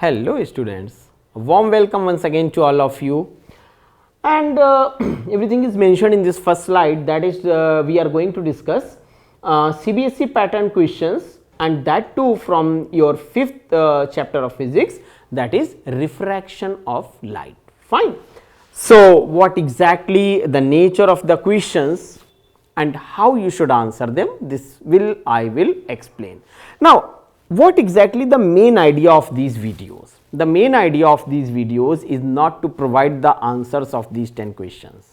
Hello students, a warm welcome once again to all of you, and everything is mentioned in this first slide, that is we are going to discuss CBSE pattern questions, and that too from your fifth chapter of physics, that is refraction of light. Fine. So, what exactly the nature of the questions and how you should answer them, this I will explain. Now, what exactly the main idea of these videos? The main idea of these videos is not to provide the answers of these 10 questions,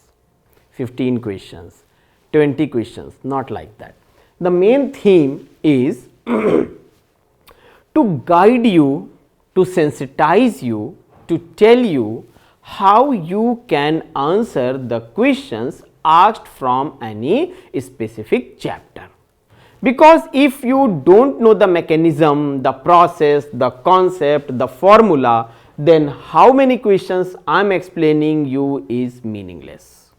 15 questions, 20 questions, not like that. The main theme is to guide you, to sensitize you, to tell you how you can answer the questions asked from any specific chapter. Because if you do not know the mechanism, the process, the concept, the formula, then how many questions I am explaining you is meaningless.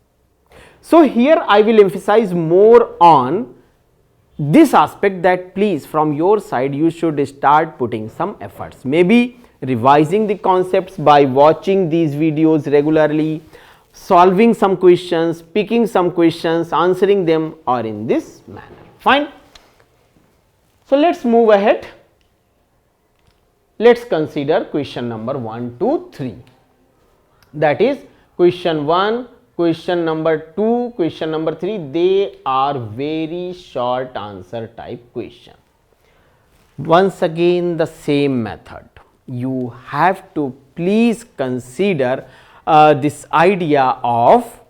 So, here I will emphasize more on this aspect, that please from your side you should start putting some efforts, maybe revising the concepts by watching these videos regularly, solving some questions, picking some questions, answering them, or in this manner. Fine. So, let us move ahead. Let us consider question number 1, 2, 3, that is question 1, question number 2, question number 3, they are very short answer type question. Once again the same method, you have to please consider this idea of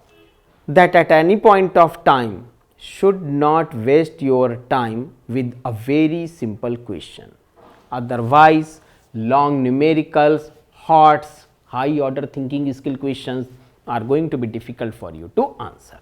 that at any point of time should not waste your time with a very simple question. Otherwise, long numericals, HOTS, high order thinking skill questions are going to be difficult for you to answer.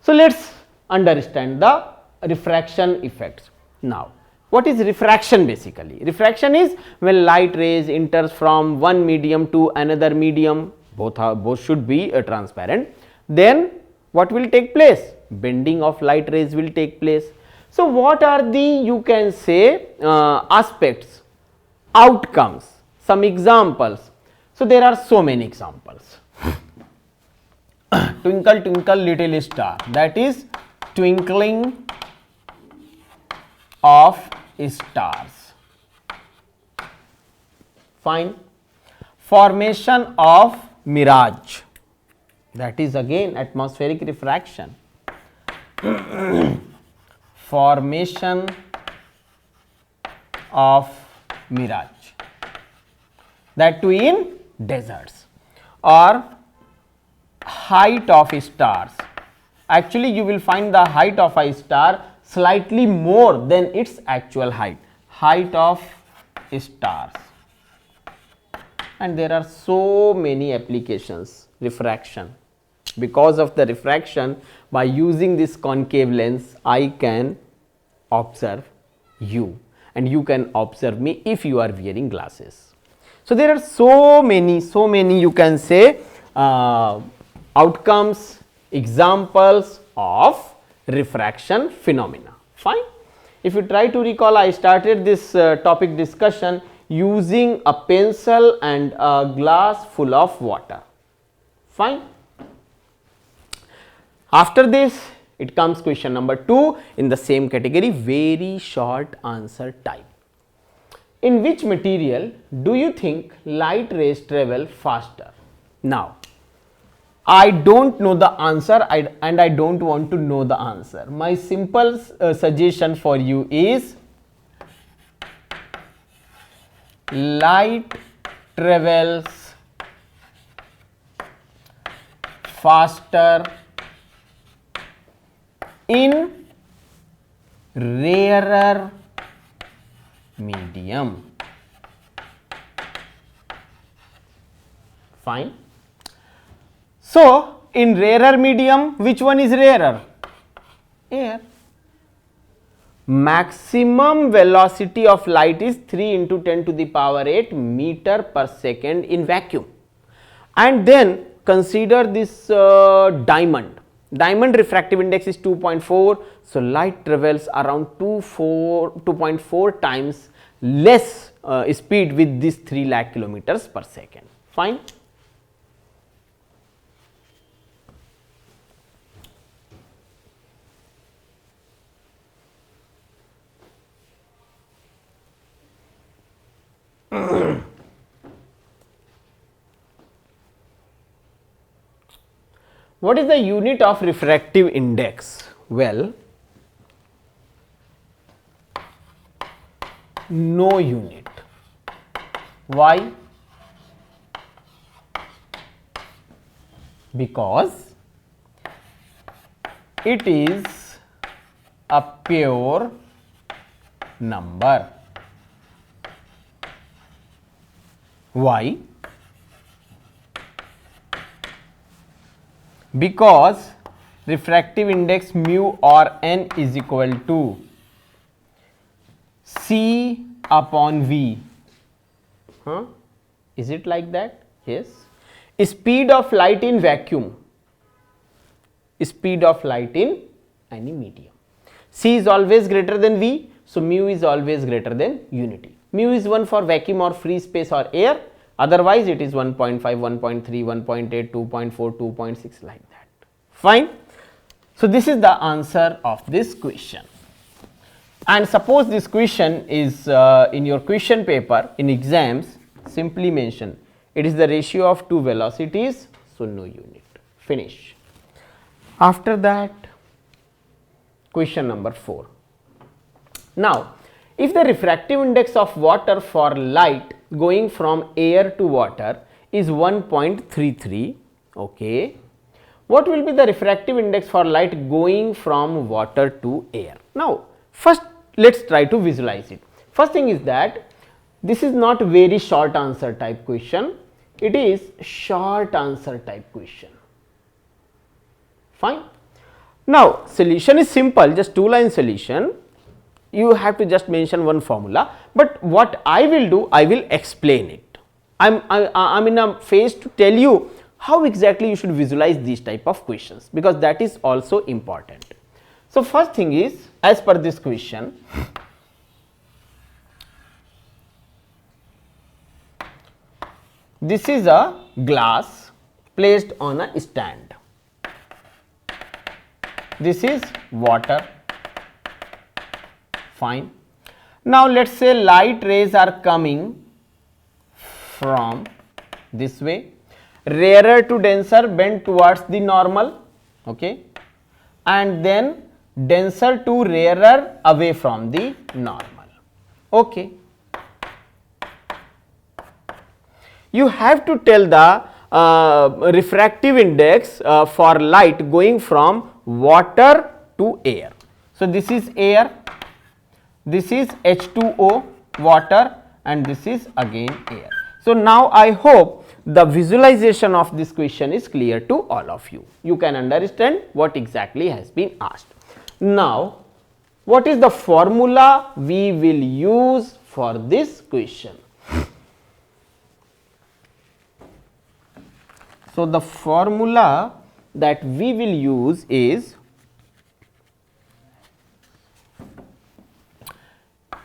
So, let us understand the refraction effects. Now, what is refraction basically? Refraction is when light rays enters from one medium to another medium, both should be transparent, then what will take place? Bending of light rays will take place. So, what are the, you can say, aspects, outcomes, some examples? So, there are so many examples. Twinkle twinkle little star, that is twinkling of stars. Fine. Formation of mirage, that is again atmospheric refraction. Formation of mirage, that too in deserts. Or height of stars, actually you will find the height of a star slightly more than its actual height, height of stars. And there are so many applications, refraction. Because of the refraction, by using this concave lens, I can observe you and you can observe me if you are wearing glasses. So, there are so many you can say outcomes, examples of refraction phenomena. Fine. If you try to recall, I started this topic discussion using a pencil and a glass full of water. Fine. After this, it comes question number 2 in the same category, very short answer type. In which material do you think light rays travel faster? Now, I do not know the answer and I do not want to know the answer. My simple suggestion for you is light travels faster in rarer medium. Fine. So, in rarer medium, which one is rarer? Air. Maximum velocity of light is 3 into 10 to the power 8 meter per second in vacuum. And then consider this diamond. Diamond refractive index is 2.4. So, light travels around 2.4 times less speed with this 3 lakh kilometers per second. Fine. What is the unit of refractive index? Well, no unit. Why? Because it is a pure number. Why? Because refractive index mu or n is equal to C upon V. Is it like that? Yes. Speed of light in vacuum, speed of light in any medium. C is always greater than V, so mu is always greater than unity. Mu is 1 for vacuum or free space or air, otherwise it is 1.5, 1.3, 1.8, 2.4, 2.6 like that. Fine. So, this is the answer of this question. And suppose this question is in your question paper in exams, simply mention it is the ratio of two velocities, so no unit. Finish. After that, question number 4. Now, if the refractive index of water for light going from air to water is 1.33, okay, what will be the refractive index for light going from water to air? Now, first let us try to visualize it. First thing is that this is not very short answer type question, it is short answer type question. Fine. Now, solution is simple, just 2-line solution. You have to just mention one formula, but what I will do, I will explain it. I am in a phase to tell you how exactly you should visualize these type of questions, because that is also important. So, first thing is, as per this question, this is a glass placed on a stand. This is water. Fine. Now, let us say light rays are coming from this way, rarer to denser bent towards the normal, okay, and then denser to rarer away from the normal. Okay. You have to tell the refractive index for light going from water to air. So, this is air, this is H2O water, and this is again air. So, now I hope the visualization of this question is clear to all of you. You can understand what exactly has been asked. Now, what is the formula we will use for this question? So, the formula that we will use is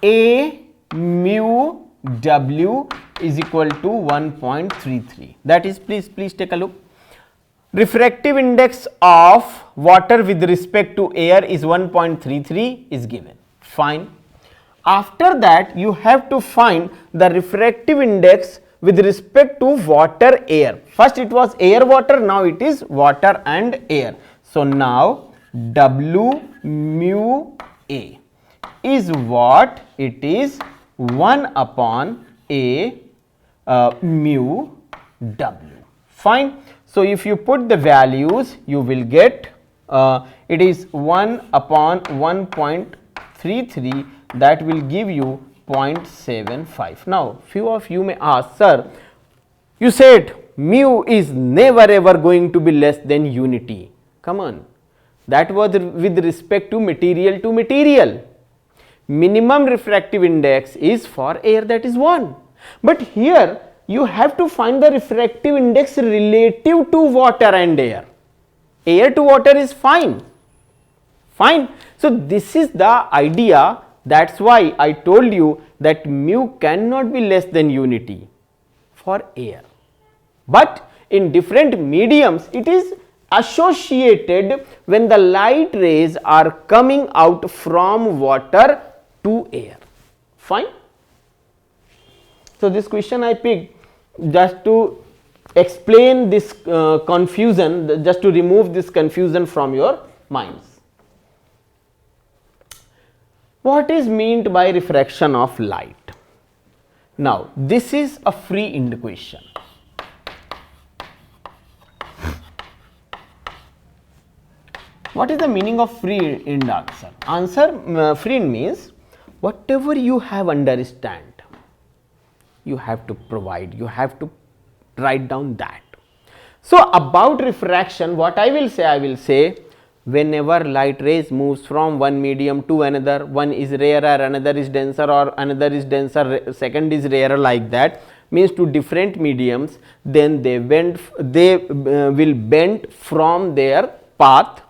A mu W is equal to 1.33. That is, please take a look. Refractive index of water with respect to air is 1.33 is given. Fine. After that, you have to find the refractive index with respect to water air. First it was air water, now it is water and air. So, now W mu A is what? It is 1 upon A mu W. Fine. So, if you put the values, you will get it is 1 upon 1.33, that will give you 0.75. Now, few of you may ask, sir, you said mu is never ever going to be less than unity. Come on, that was with respect to material to material. Minimum refractive index is for air, that is 1. But here you have to find the refractive index relative to water and air. Air to water is fine. So, this is the idea. That is why I told you that mu cannot be less than unity for air, but in different mediums it is associated when the light rays are coming out from water to air. Fine. So, this question I picked just to explain this confusion, just to remove this confusion from your minds. What is meant by refraction of light? Now, this is a free end question. What is the meaning of free end answer? Free end means whatever you have understand, you have to provide, you have to write down that. So, about refraction, what I will say whenever light rays moves from one medium to another, one is rarer, another is denser, or another is denser, second is rarer, like that, means to different mediums, then they will bend from their path.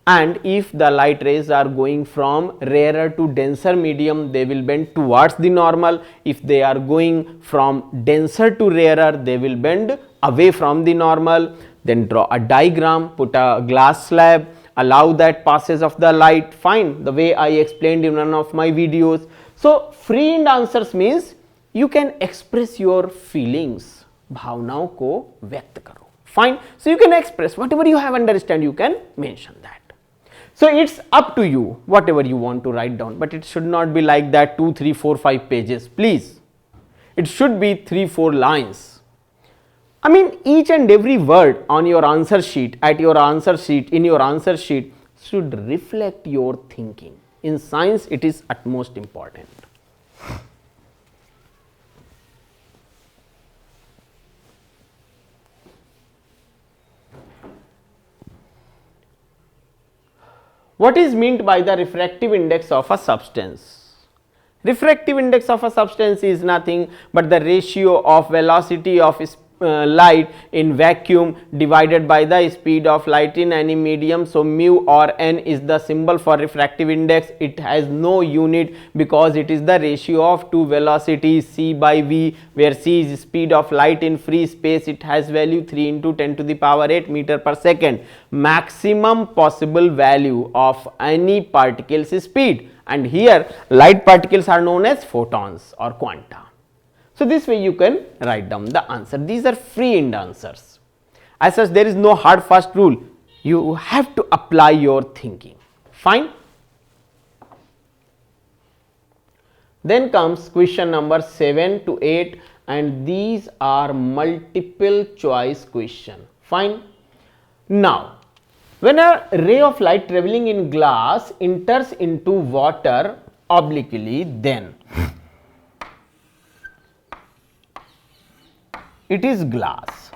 And if the light rays are going from rarer to denser medium, they will bend towards the normal. If they are going from denser to rarer, they will bend away from the normal. Then draw a diagram, put a glass slab, allow that passage of the light, fine, the way I explained in one of my videos. So, free end answers means you can express your feelings, भावनाओं को व्यक्त करो, fine. So, you can express whatever you have understand, you can mention that. So, it is up to you whatever you want to write down, but it should not be like that 2, 3, 4, 5 pages, please. It should be 3, 4 lines. I mean, each and every word on your answer sheet, in your answer sheet should reflect your thinking. In science, it is utmost important. What is meant by the refractive index of a substance? Refractive index of a substance is nothing but the ratio of velocity of light in vacuum divided by the speed of light in any medium. So, mu or n is the symbol for refractive index. It has no unit because it is the ratio of two velocities c by v, where c is speed of light in free space. It has value 3 into 10 to the power 8 meter per second, maximum possible value of any particle's speed, and here light particles are known as photons or quanta. So, this way you can write down the answer. These are free end answers. As such, there is no hard fast rule. You have to apply your thinking. Fine. Then comes question number 7 to 8, and these are multiple choice question. Fine. Now, when a ray of light travelling in glass enters into water obliquely, then it is glass.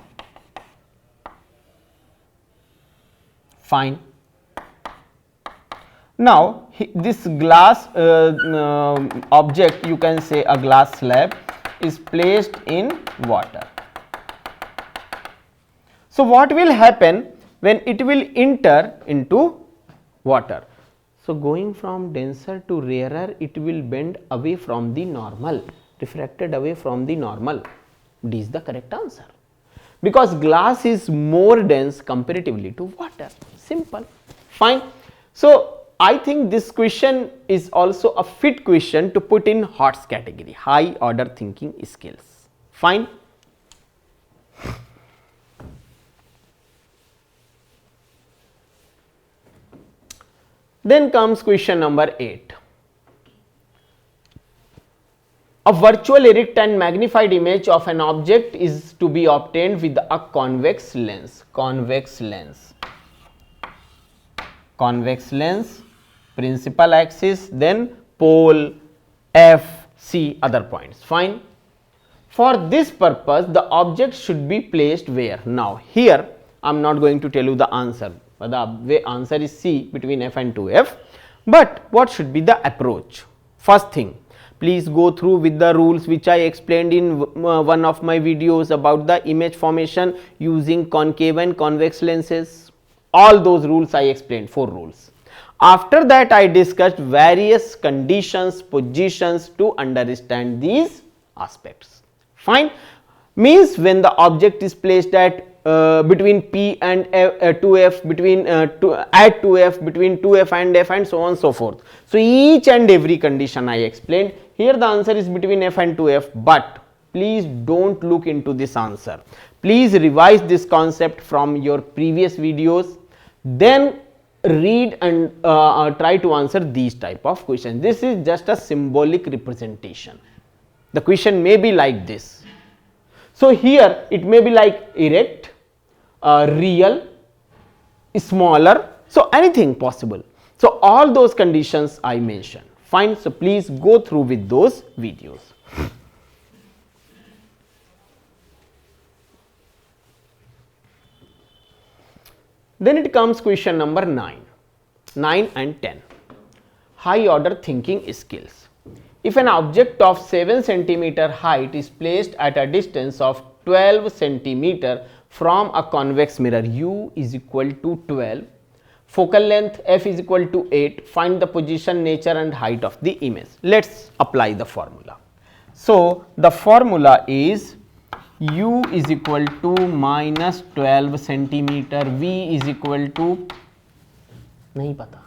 Fine. Now, this glass object, you can say a glass slab, is placed in water. So, what will happen when it will enter into water? So, going from denser to rarer, it will bend away from the normal, refracted away from the normal. D is the correct answer, because glass is more dense comparatively to water. Simple. Fine. So, I think this question is also a fit question to put in HOTS category, high order thinking skills. Fine. Then comes question number 8. A virtual erect and magnified image of an object is to be obtained with a convex lens. Convex lens. Convex lens, principal axis, then pole, F, C, other points. Fine. For this purpose, the object should be placed where? Now, here I am not going to tell you the answer, but the answer is C, between F and 2F. But what should be the approach? First thing, please go through with the rules which I explained in one of my videos about the image formation using concave and convex lenses. All those rules I explained, 4 rules. After that, I discussed various conditions, positions to understand these aspects. Fine. Means when the object is placed at between P and 2F, between at 2F, between 2F and F, and so on and so forth. So, each and every condition I explained. Here the answer is between F and 2F, but please do not look into this answer. Please revise this concept from your previous videos, then read and try to answer these type of questions. This is just a symbolic representation. The question may be like this. So, here it may be like erect, real, smaller, so anything possible. So, all those conditions I mentioned. Fine. So, please go through with those videos. Then it comes question number 9 and 10, high order thinking skills. If an object of 7 centimeter height is placed at a distance of 12 centimeter from a convex mirror, U is equal to 12, focal length F is equal to 8, find the position, nature and height of the image. Let us apply the formula. So, the formula is U is equal to minus 12 centimeter, V is equal to nahi pata,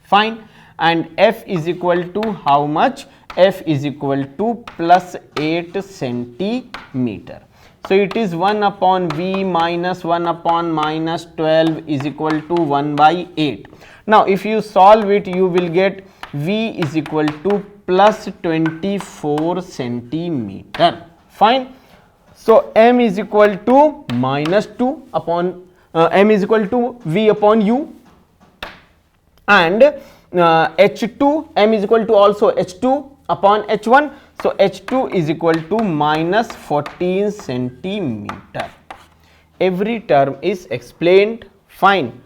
fine, and F is equal to how much? F is equal to plus 8 centimeter. So, it is 1 upon V minus 1 upon minus 12 is equal to 1 by 8. Now, if you solve it, you will get V is equal to plus 24 centimeter, fine. So, M is equal to minus 2 upon M is equal to V upon U, and H2, M is equal to also H2 upon H1. So, H2 is equal to minus 14 centimeter. Every term is explained, fine.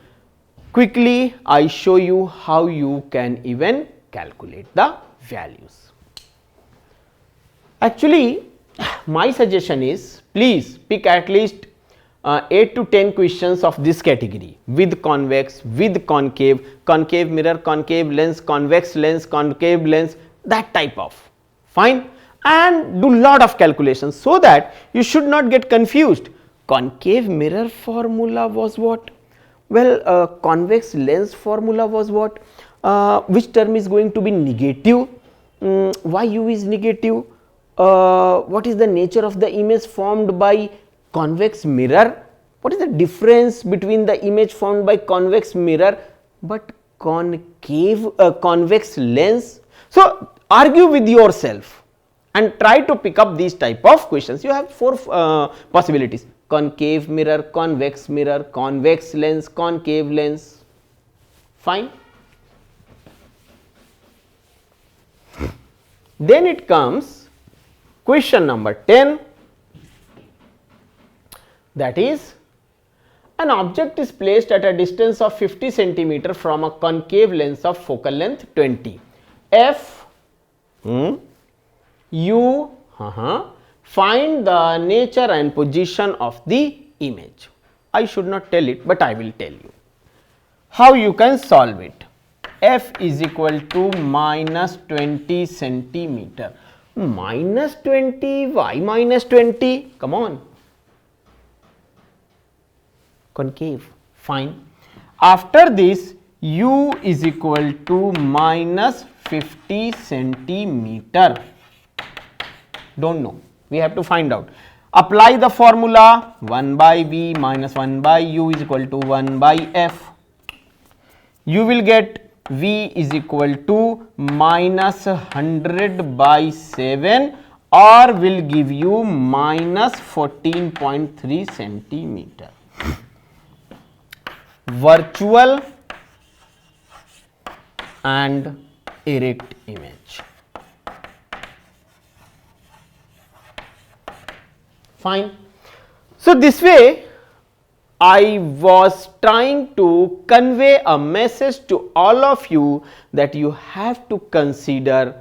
Quickly I show you how you can even calculate the values. Actually, my suggestion is please pick at least 8 to 10 questions of this category with convex, with concave, concave mirror, concave lens, convex lens, concave lens, that type of, fine, and do lot of calculations so that you should not get confused. Concave mirror formula was what? Well, convex lens formula was what? Which term is going to be negative? Why U is negative? What is the nature of the image formed by convex mirror? What is the difference between the image formed by convex mirror but concave convex lens? So, argue with yourself and try to pick up these type of questions. You have 4 possibilities: concave mirror, convex lens, concave lens, fine. Then it comes question number 10, that is, an object is placed at a distance of 50 centimeter from a concave lens of focal length 20. F, U, find the nature and position of the image. I should not tell it, but I will tell you how you can solve it. F is equal to minus 20 centimeter. Minus 20, why minus 20? Come on. Concave, fine. After this, U is equal to minus 50 centimeter. Don't know, we have to find out. Apply the formula, 1 by V minus 1 by U is equal to 1 by F. You will get V is equal to minus 100 by 7, or will give you minus 14.3 centimeter. Virtual and erect image. Fine. So, this way I was trying to convey a message to all of you that you have to consider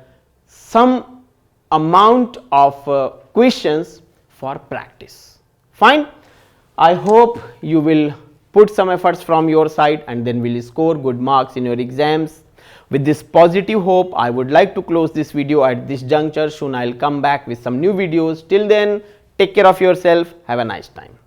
some amount of questions for practice. Fine. I hope you will put some efforts from your side, and then will score good marks in your exams. With this positive hope, I would like to close this video at this juncture. Soon I will come back with some new videos. Till then, take care of yourself. Have a nice time.